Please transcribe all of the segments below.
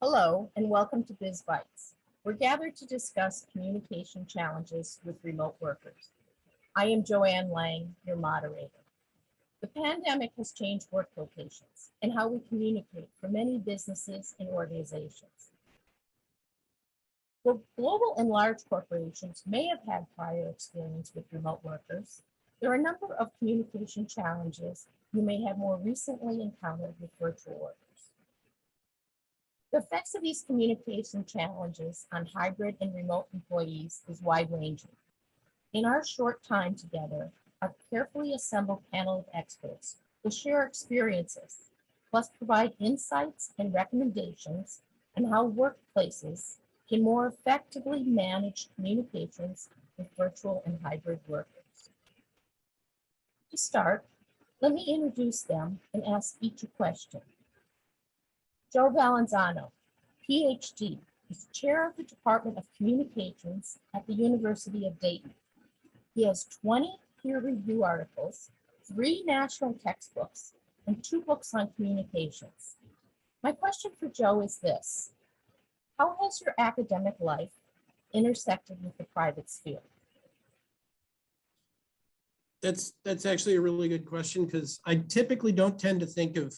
Hello, and welcome to Biz Bites. We're gathered to discuss communication challenges with remote workers. I am JoAnn Laing, your moderator. The pandemic has changed work locations and how we communicate for many businesses and organizations. Though global and large corporations may have had prior experience with remote workers, there are a number of communication challenges you may have more recently encountered with virtual workers. The effects of these communication challenges on hybrid and remote employees is wide-ranging. In our short time together, our carefully assembled panel of experts will share experiences, plus provide insights and recommendations on how workplaces can more effectively manage communications with virtual and hybrid workers. To start, let me introduce them and ask each a question. Joe Valenzano, PhD, is chair of the Department of Communications at the University of Dayton. He has 20 peer-reviewed articles, 3 national textbooks, and 2 books on communications. My question for Joe is this: how has your academic life intersected with the private sphere? That's actually a really good question, because I typically don't tend to think of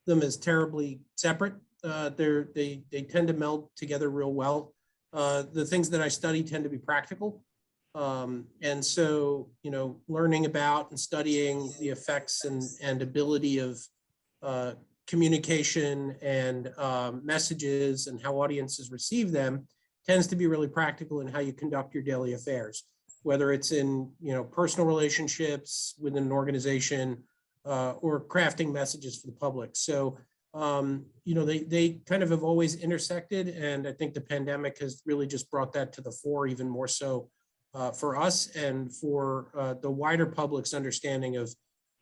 them as terribly separate. They tend to meld together real well. The things that I study tend to be practical. And so, learning about and studying the effects and ability of communication and messages and how audiences receive them tends to be really practical in how you conduct your daily affairs, whether it's in personal relationships within an organization or crafting messages for the public. So they kind of have always intersected, and I think the pandemic has really just brought that to the fore even more so for us and for the wider public's understanding of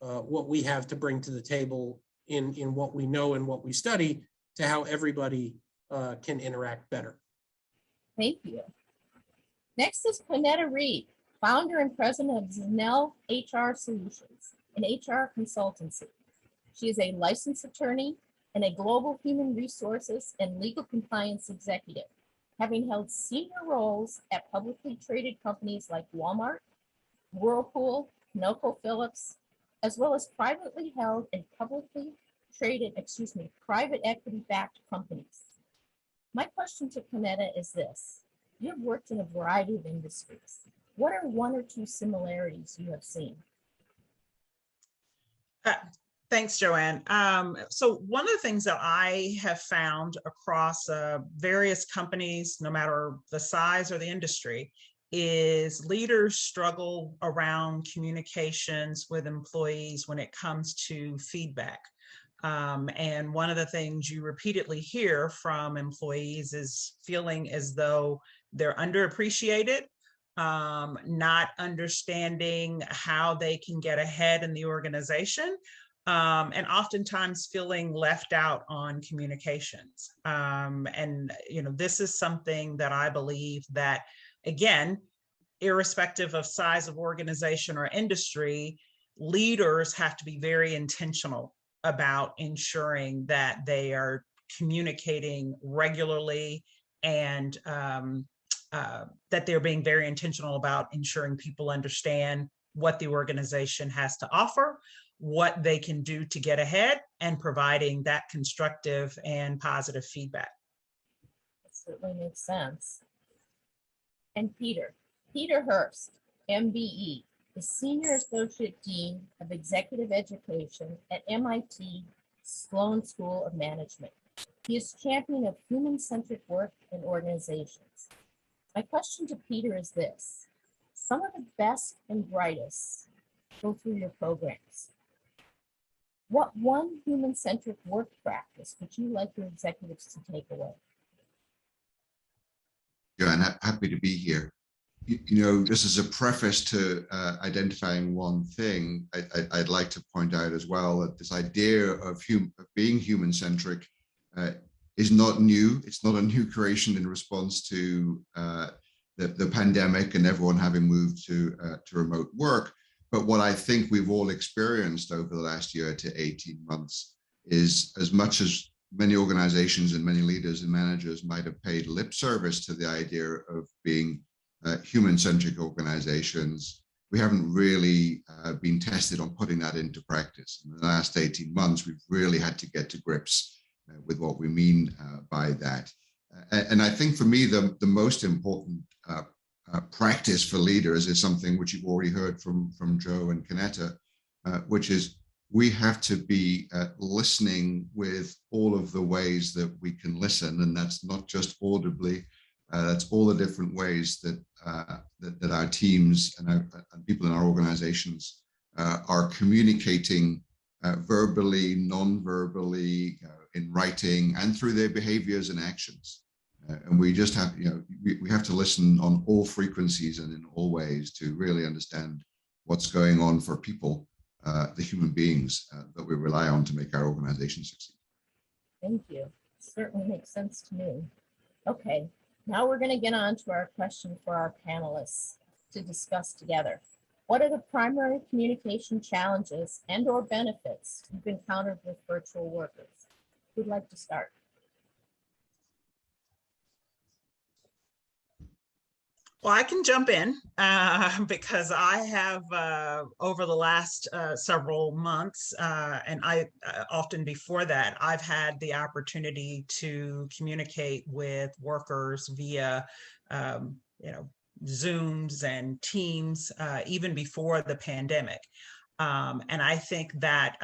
what we have to bring to the table in what we know and what we study, to how everybody can interact better. Thank you. Next is Canetta Reid, founder and president of Zennell HR Solutions, an HR consultancy. She is a licensed attorney and a global human resources and legal compliance executive, having held senior roles at publicly traded companies like Walmart, Whirlpool, ConocoPhillips, as well as privately held and publicly traded, private equity-backed companies. My question to Canetta is this: you have worked in a variety of industries. What are 1 or 2 similarities you have seen? Thanks, JoAnn. So one of the things that I have found across various companies, no matter the size or the industry, is leaders struggle around communications with employees when it comes to feedback. And one of the things you repeatedly hear from employees is feeling as though they're underappreciated, not understanding how they can get ahead in the organization, and oftentimes feeling left out on communications. This is something that I believe that, again, irrespective of size of organization or industry, leaders have to be very intentional about ensuring that they are communicating regularly, and that they're being very intentional about ensuring people understand what the organization has to offer, what they can do to get ahead, and providing that constructive and positive feedback. That certainly makes sense. And Peter Hirst, MBE, is Senior Associate Dean of Executive Education at MIT Sloan School of Management. He is champion of human-centric work in organizations. My question to Peter is this: some of the best and brightest go through your programs. What 1 human-centric work practice would you like your executives to take away? JoAnn, happy to be here. Just as a preface to identifying one thing, I'd like to point out as well that this idea of being human-centric is not new. It's not a new creation in response to the pandemic and everyone having moved to remote work. But what I think we've all experienced over the last year to 18 months is, as much as many organizations and many leaders and managers might have paid lip service to the idea of being human-centric organizations. We haven't really been tested on putting that into practice. In the last 18 months, we've really had to get to grips with what we mean by that. And I think for me, the most important practice for leaders is something which you've already heard from Jo and Canetta, which is we have to be listening with all of the ways that we can listen. And that's not just audibly, that's all the different ways that that our teams and people in our organizations are communicating verbally, non-verbally, in writing, and through their behaviors and actions. And we just have, we have to listen on all frequencies and in all ways to really understand what's going on for people, the human beings that we rely on to make our organization succeed. Thank you. Certainly makes sense to me. Okay, now we're going to get on to our question for our panelists to discuss together. What are the primary communication challenges and or benefits you've encountered with virtual workers? Who'd like to start? Well, I can jump in because I have over the last several months, and I often before that, I've had the opportunity to communicate with workers via, Zooms and Teams, even before the pandemic. And I think that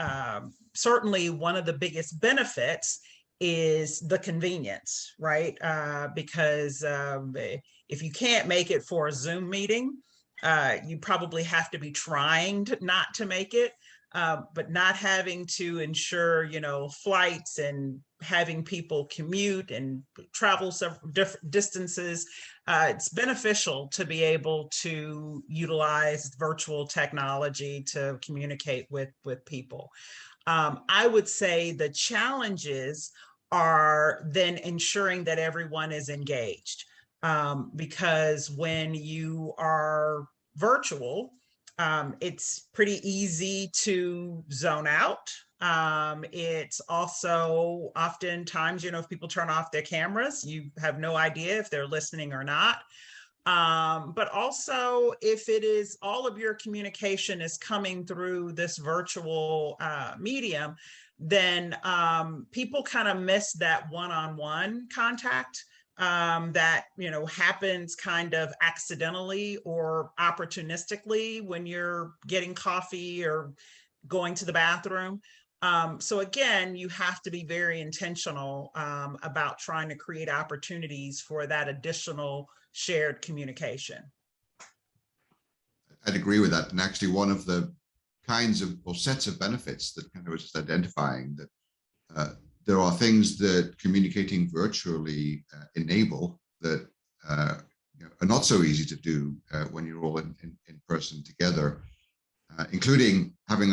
certainly one of the biggest benefits is the convenience, right? Because if you can't make it for a Zoom meeting, you probably have to be trying not to make it, but not having to ensure, flights and having people commute and travel several different distances. It's beneficial to be able to utilize virtual technology to communicate with people. I would say the challenges are then ensuring that everyone is engaged. Because when you are virtual, it's pretty easy to zone out. It's also oftentimes, if people turn off their cameras, you have no idea if they're listening or not. But also if it is all of your communication is coming through this virtual medium, then people kind of miss that one-on-one contact that happens kind of accidentally or opportunistically when you're getting coffee or going to the bathroom. So again, you have to be very intentional about trying to create opportunities for that additional shared communication. I'd agree with that. And actually one of the kinds of or sets of benefits that kind of was just identifying that there are things that communicating virtually enable that are not so easy to do when you're all in person together, including having,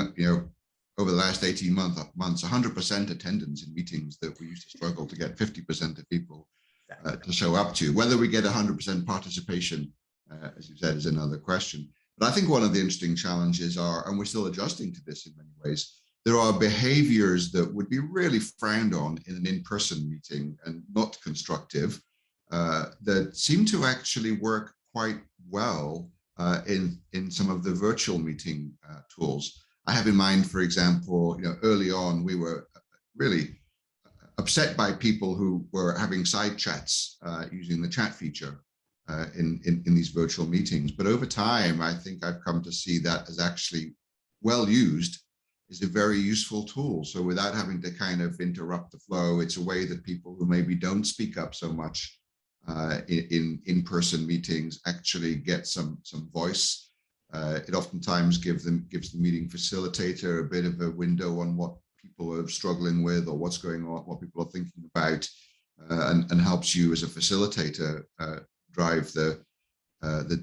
over the last 18 months, 100% attendance in meetings that we used to struggle to get 50% of people to show up to. Whether we get 100% participation, as you said, is another question. But I think one of the interesting challenges are, and we're still adjusting to this in many ways, there are behaviors that would be really frowned on in an in-person meeting and not constructive that seem to actually work quite well in some of the virtual meeting tools. I have in mind, for example, early on, we were really upset by people who were having side chats using the chat feature in these virtual meetings. But over time, I think I've come to see that as actually well used is a very useful tool. So without having to kind of interrupt the flow, it's a way that people who maybe don't speak up so much in-person meetings actually get some voice. It oftentimes gives the meeting facilitator a bit of a window on what people are struggling with or what's going on, what people are thinking about, and helps you as a facilitator drive the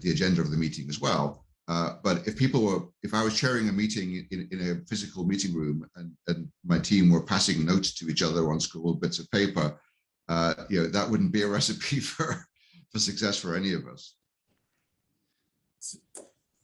agenda of the meeting as well. But if I was chairing a meeting in a physical meeting room and my team were passing notes to each other on scribbled bits of paper, that wouldn't be a recipe for success for any of us.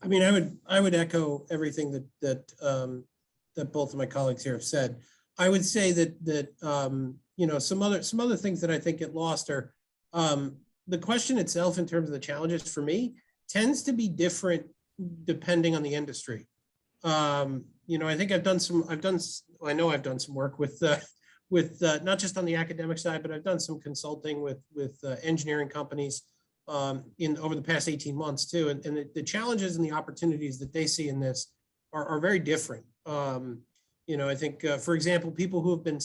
I mean, I would echo everything that both of my colleagues here have said. I would say that you know, some other things that I think get lost are the question itself in terms of the challenges for me tends to be different depending on the industry. You know, I think I know I've done some work with not just on the academic side, but I've done some consulting with engineering companies over the past 18 months too. And the challenges and the opportunities that they see in this are very different. You know, I think, for example, people who have been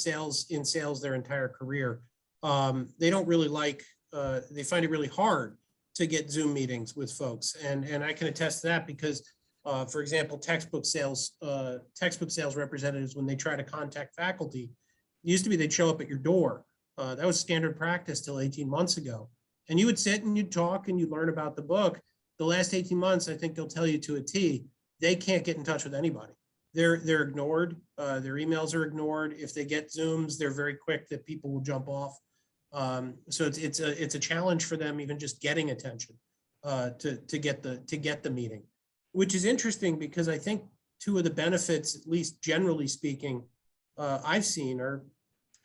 in sales their entire career, they don't really they find it really hard to get Zoom meetings with folks. And I can attest to that because, for example, textbook sales representatives, when they try to contact faculty, it used to be they'd show up at your door. That was standard practice till 18 months ago. And you would sit and you'd talk and you'd learn about the book. The last 18 months, I think they'll tell you to a T, they can't get in touch with anybody. They're ignored. Their emails are ignored. If they get Zooms, they're very quick that people will jump off. So it's a challenge for them, even just getting attention to get the meeting, which is interesting because I think two of the benefits, at least generally speaking, I've seen are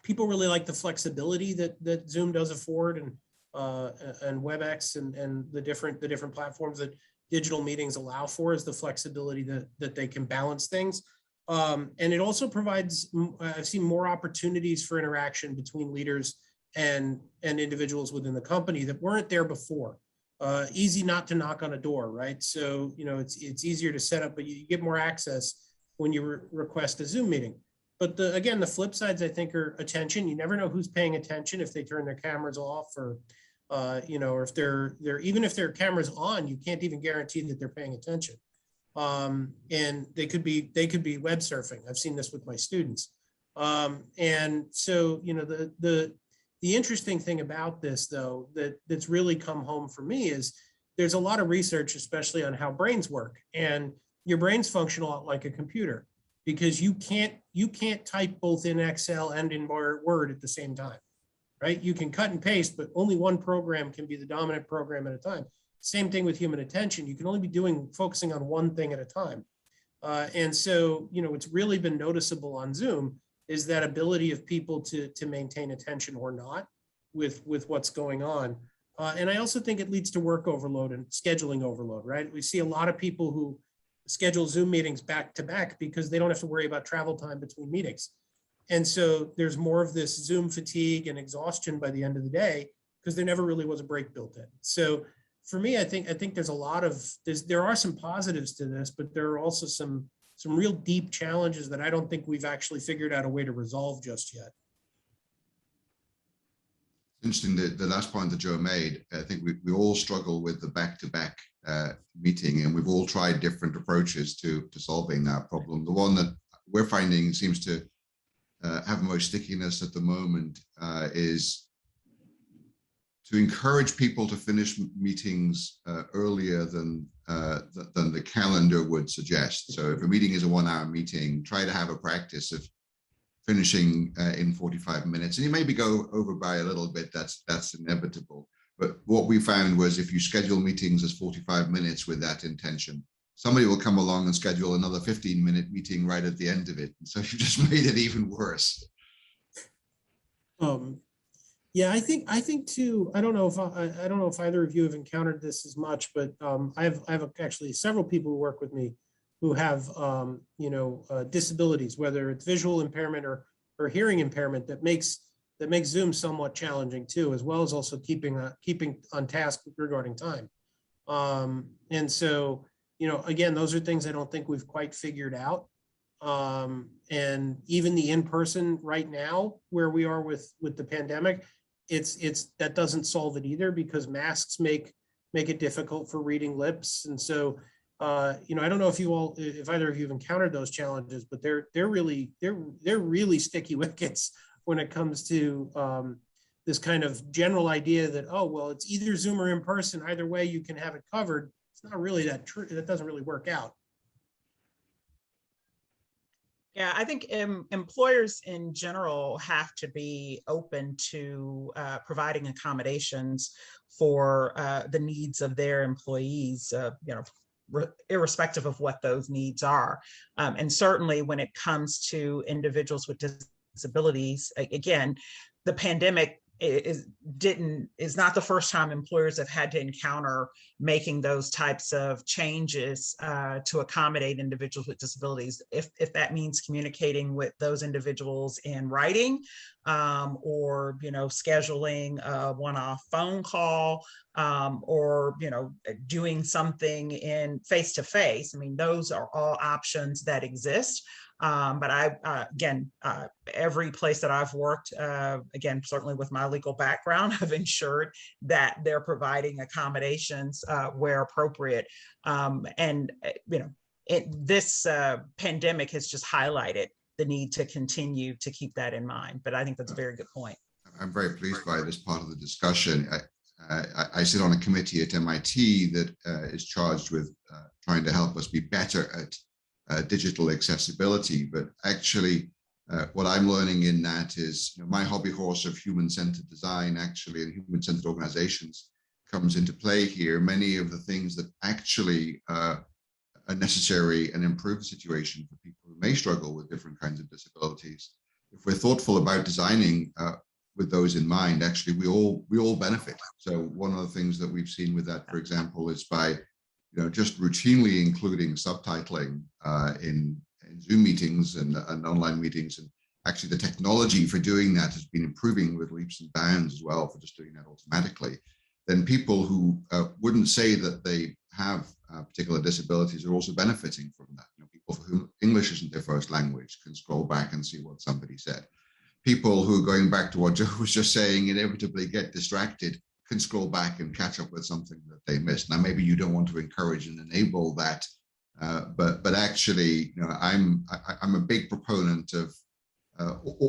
people really like the flexibility that Zoom does afford and WebEx and the different platforms that digital meetings allow for is the flexibility that they can balance things. And it also provides, I've seen more opportunities for interaction between leaders and individuals within the company that weren't there before. Easy not to knock on a door, right? So, you know, it's easier to set up, but you get more access when you request a Zoom meeting. But again, the flip sides, I think, are attention. You never know who's paying attention if they turn their cameras off or, you know, or if they're even if their camera's on, you can't even guarantee that they're paying attention. And they could be web surfing. I've seen this with my students. And so, you know, the interesting thing about this, though, that's really come home for me is there's a lot of research, especially on how brains work, and your brains function a lot like a computer because you can't type both in Excel and in Word at the same time, right? You can cut and paste, but only one program can be the dominant program at a time. Same thing with human attention. You can only be focusing on one thing at a time. And so, you know, it's really been noticeable on Zoom is that ability of people to maintain attention or not with what's going on. And I also think it leads to work overload and scheduling overload, right? We see a lot of people who schedule Zoom meetings back to back because they don't have to worry about travel time between meetings. And so there's more of this Zoom fatigue and exhaustion by the end of the day because there never really was a break built in. So for me, I think there's there are some positives to this, but there are also some real deep challenges that I don't think we've actually figured out a way to resolve just yet. Interesting, the last point that Joe made, I think we all struggle with the back-to-back meeting, and we've all tried different approaches to solving that problem. The one that we're finding seems to have most stickiness at the moment is to encourage people to finish meetings earlier than the calendar would suggest. So if a meeting is a 1-hour meeting, try to have a practice of finishing in 45 minutes. And you maybe go over by a little bit, that's inevitable. But what we found was if you schedule meetings as 45 minutes with that intention, somebody will come along and schedule another 15-minute meeting right at the end of it. And so you just made it even worse. Yeah, I think too. I don't know if either of you have encountered this as much, but I have actually several people who work with me who have disabilities, whether it's visual impairment or hearing impairment, that makes Zoom somewhat challenging too, as well as also keeping on task regarding time. And so, you know, again, those are things I don't think we've quite figured out. And even the in-person right now, where we are with the pandemic, that doesn't solve it either because masks make it difficult for reading lips. And so, you know, I don't know if either of you have encountered those challenges, but they're really sticky wickets when it comes to this kind of general idea that, oh, well, it's either Zoom or in person. Either way, you can have it covered. It's not really that true. That doesn't really work out. Yeah, I think employers in general have to be open to providing accommodations for the needs of their employees, irrespective of what those needs are. And certainly when it comes to individuals with disabilities. Again, the pandemic is not the first time employers have had to encounter making those types of changes to accommodate individuals with disabilities. If that means communicating with those individuals in writing, or scheduling a one-off phone call, or doing something in face-to-face. I mean, those are all options that exist. But every place that I've worked, again, certainly with my legal background, I've ensured that they're providing accommodations where appropriate. This pandemic has just highlighted the need to continue to keep that in mind. But I think that's a very good point. I'm very pleased by this part of the discussion. I sit on a committee at MIT that is charged with trying to help us be better at digital accessibility, but actually what I'm learning in that is my hobby horse of human-centered design actually and human-centered organizations comes into play here. Many of the things that actually are necessary and improve the situation for people who may struggle with different kinds of disabilities, if we're thoughtful about designing with those in mind, actually we all benefit. So one of the things that we've seen with that, for example, is by just routinely including subtitling in Zoom meetings and online meetings. And actually the technology for doing that has been improving with leaps and bounds as well, for just doing that automatically. Then people who wouldn't say that they have particular disabilities are also benefiting from that. People for whom English isn't their first language can scroll back and see what somebody said. People who are going back to what Joe was just saying, inevitably get distracted, can scroll back and catch up with something that they missed. Now, maybe you don't want to encourage and enable that, but actually, I'm a big proponent of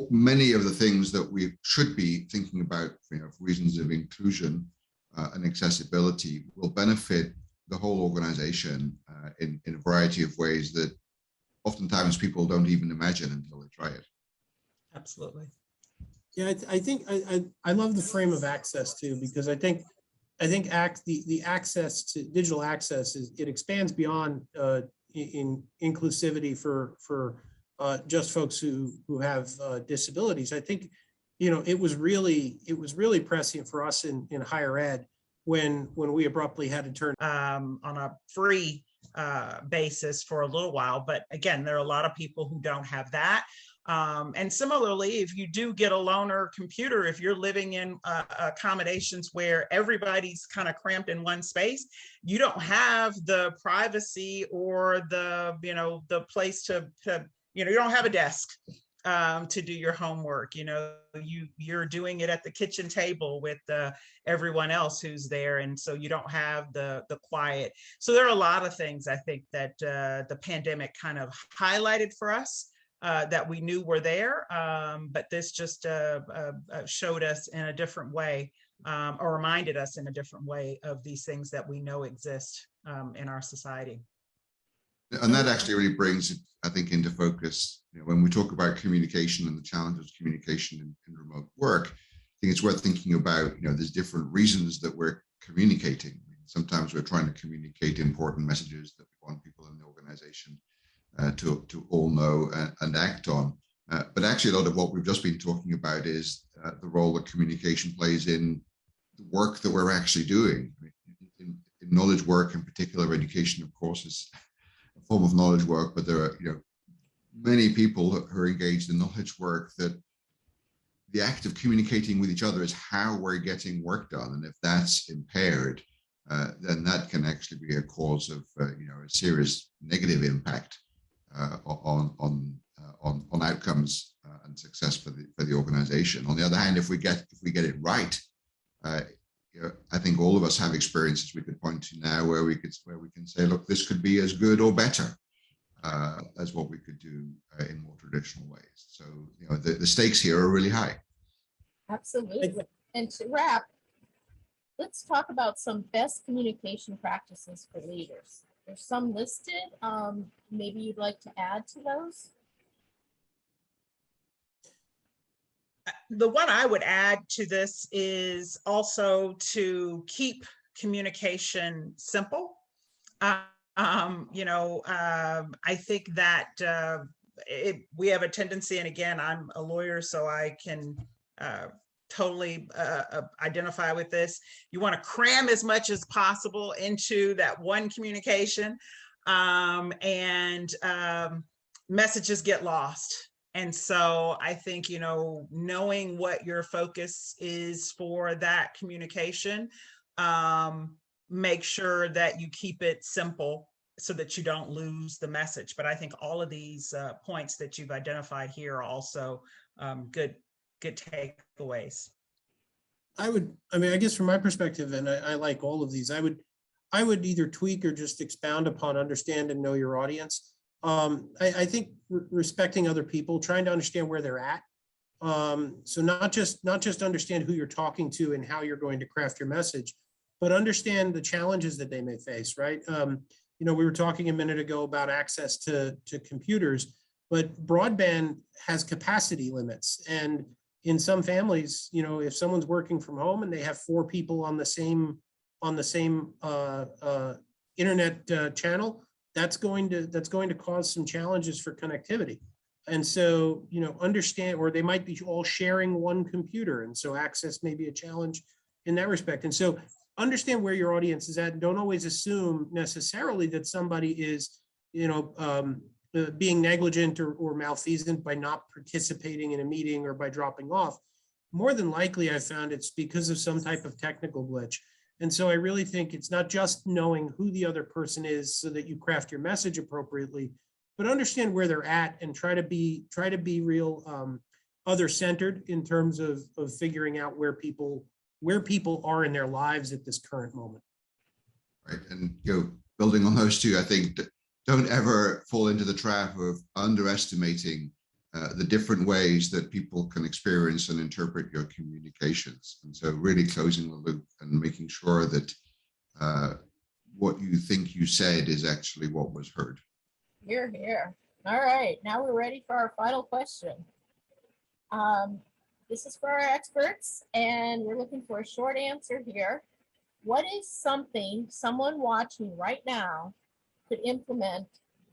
many of the things that we should be thinking about, for reasons of inclusion and accessibility, will benefit the whole organization in a variety of ways that oftentimes people don't even imagine until they try it. Absolutely. Yeah, I think I love the frame of access too, because I think the access to digital access it expands beyond in inclusivity for just folks who have disabilities. I think it was really prescient for us in higher ed when we abruptly had to turn on a free basis for a little while. But again, there are a lot of people who don't have that. And similarly, if you do get a loaner computer, if you're living in accommodations where everybody's kind of cramped in one space, you don't have the privacy or the place to you don't have a desk to do your homework. You're doing it at the kitchen table with everyone else who's there, and so you don't have the quiet. So there are a lot of things I think that the pandemic kind of highlighted for us. That we knew were there, but this just showed us in a different way, or reminded us in a different way of these things that we know exist in our society. And that actually really brings it, I think, into focus. When we talk about communication and the challenges of communication in remote work, I think it's worth thinking about, there's different reasons that we're communicating. Sometimes we're trying to communicate important messages that we want people in the organization to all know and act on. But actually, a lot of what we've just been talking about is the role that communication plays in the work that we're actually doing. In knowledge work, in particular, education, of course, is a form of knowledge work, but there are many people who are engaged in knowledge work that the act of communicating with each other is how we're getting work done. And if that's impaired, then that can actually be a cause of a serious negative impact on outcomes and success for the organization. On the other hand, if we get it right, I think all of us have experiences we could point to now where we can say, look, this could be as good or better as what we could do in more traditional ways. So the stakes here are really high. Absolutely. And to wrap, let's talk about some best communication practices for leaders. There's some listed. Maybe you'd like to add to those? The one I would add to this is also to keep communication simple. I think that we have a tendency, and again, I'm a lawyer, so I can totally identify with this. You want to cram as much as possible into that one communication, and messages get lost. And so I think, knowing what your focus is for that communication, make sure that you keep it simple so that you don't lose the message. But I think all of these points that you've identified here are also good takeaways. I guess from my perspective, and I like all of these, I would either tweak or just expound upon understand and know your audience. I think respecting other people, trying to understand where they're at. So not just understand who you're talking to and how you're going to craft your message, but understand the challenges that they may face, right? We were talking a minute ago about access to computers, but broadband has capacity limits. And in some families, if someone's working from home and they have 4 people on the same internet channel, that's going to cause some challenges for connectivity. And so, understand, or they might be all sharing one computer. And so access may be a challenge in that respect. And so understand where your audience is at. Don't always assume necessarily that somebody is, being negligent or malfeasant by not participating in a meeting or by dropping off. More than likely, I found it's because of some type of technical glitch. And so I really think it's not just knowing who the other person is so that you craft your message appropriately, but understand where they're at and try to be real other-centered in terms of figuring out where people are in their lives at this current moment. Right, and building on those two, I think that don't ever fall into the trap of underestimating the different ways that people can experience and interpret your communications. And so really closing the loop and making sure that what you think you said is actually what was heard. Hear, hear. All right, now we're ready for our final question. This is for our experts, and we're looking for a short answer here. What is something someone watching right now could implement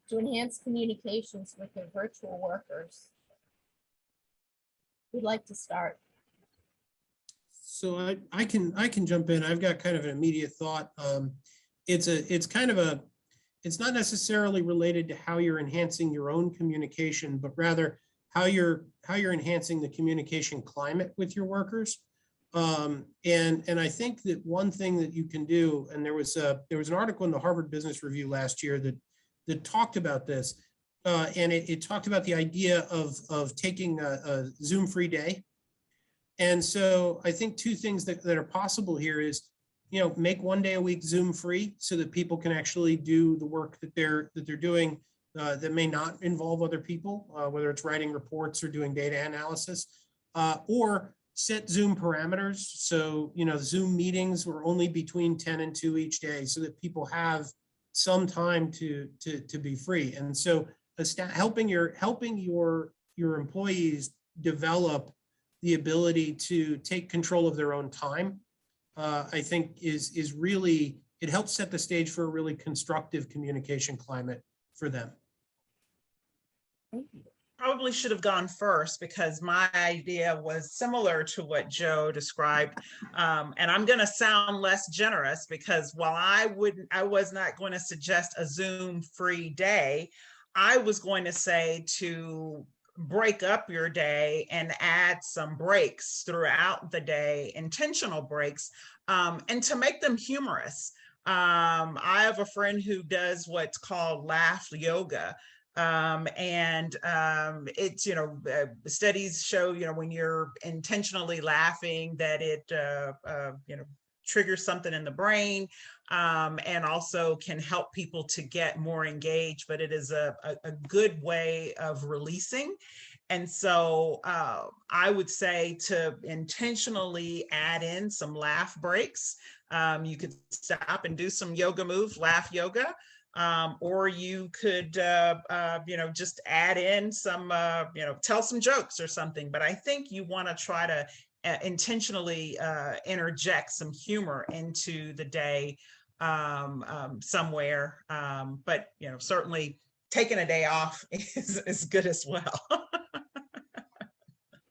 to enhance communications with their virtual workers? Who'd like to start? So I can jump in. I've got kind of an immediate thought. It's not necessarily related to how you're enhancing your own communication, but rather how you're enhancing the communication climate with your workers. And I think that one thing that you can do, and there was an article in the Harvard Business Review last year that talked about this, and it talked about the idea of taking a Zoom-free day. And so I think 2 things that are possible here is, make 1 day a week Zoom-free so that people can actually do the work that they're doing that may not involve other people, whether it's writing reports or doing data analysis, or set Zoom parameters. So, Zoom meetings were only between 10 and 2 each day so that people have some time to be free. And so helping your employees develop the ability to take control of their own time, I think is really, it helps set the stage for a really constructive communication climate for them. Thank you. Probably should have gone first because my idea was similar to what Joe described. And I'm going to sound less generous because while I was not going to suggest a Zoom-free day, I was going to say to break up your day and add some breaks throughout the day, intentional breaks, and to make them humorous. I have a friend who does what's called laugh yoga. It's, studies show, when you're intentionally laughing that it, triggers something in the brain, and also can help people to get more engaged, but it is a good way of releasing. And so I would say to intentionally add in some laugh breaks. You could stop and do some yoga moves, laugh yoga. Or you could, just add in some, tell some jokes or something. But I think you want to try to intentionally interject some humor into the day somewhere. But, certainly taking a day off is good as well.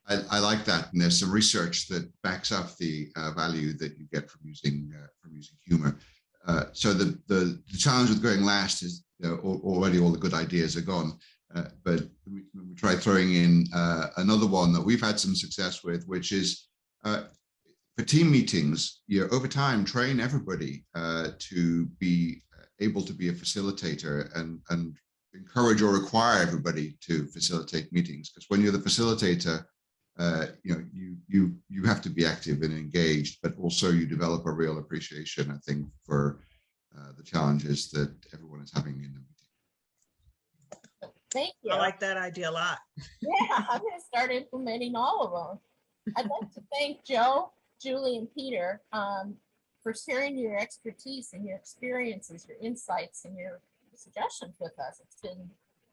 I like that, and there's some research that backs up the value that you get from using humor. So the challenge with going last is already all the good ideas are gone, but we try throwing in another one that we've had some success with, which is for team meetings. Over time, train everybody to be able to be a facilitator and encourage or require everybody to facilitate meetings, because when you're the facilitator, you have to be active and engaged, but also you develop a real appreciation, I think, for the challenges that everyone is having in the meeting. Thank you. I like that idea a lot. Yeah, I'm going to start implementing all of them. I'd like to thank Joe, Julie, and Peter for sharing your expertise and your experiences, your insights, and your suggestions with us. It's been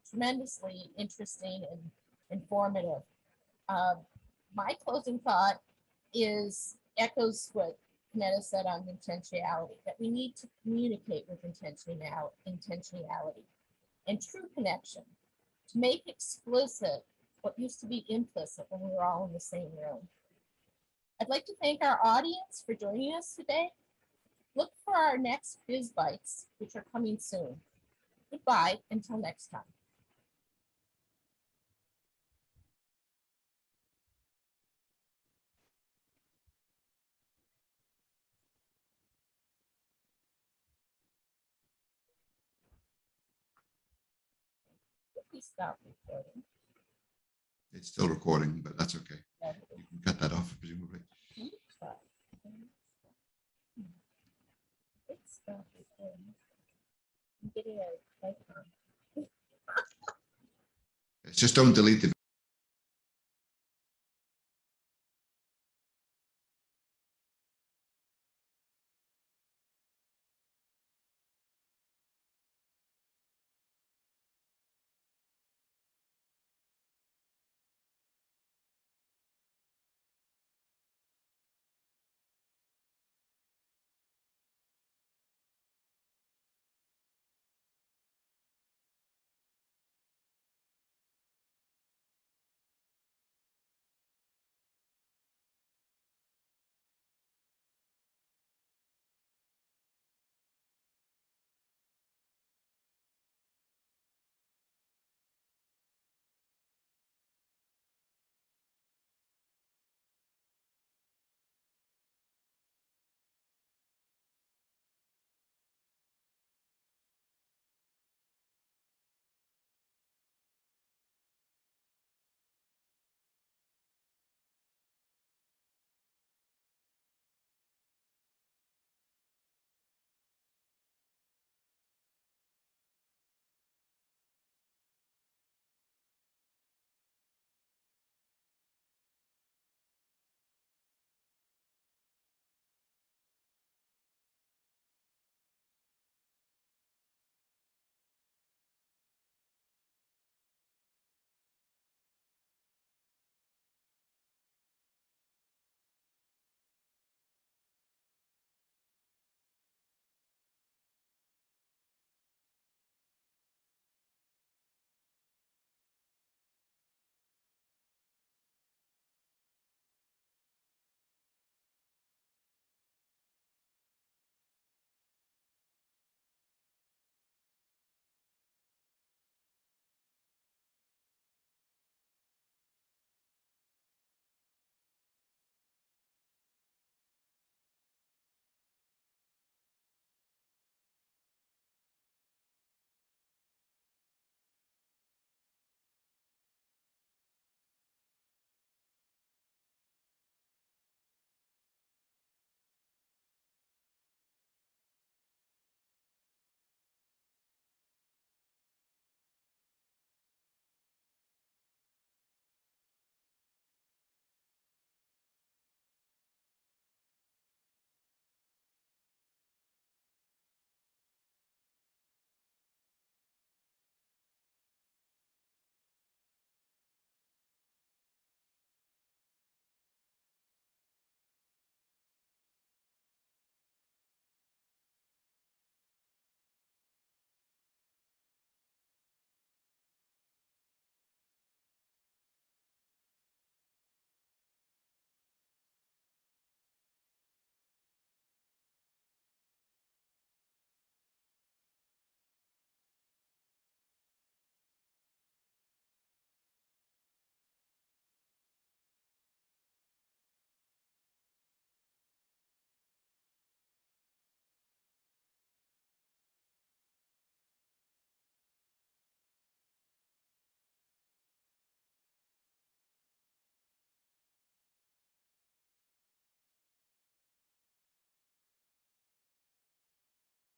tremendously interesting and informative. My closing thought echoes what Canetta said on intentionality, that we need to communicate with intentionality and true connection, to make explicit what used to be implicit when we were all in the same room. I'd like to thank our audience for joining us today. Look for our next Biz Bites, which are coming soon. Goodbye until next time. Please stop recording. It's still recording, but that's okay. You can cut that off, presumably. Stop. Stop recording. I'm getting a icon. It's just don't delete the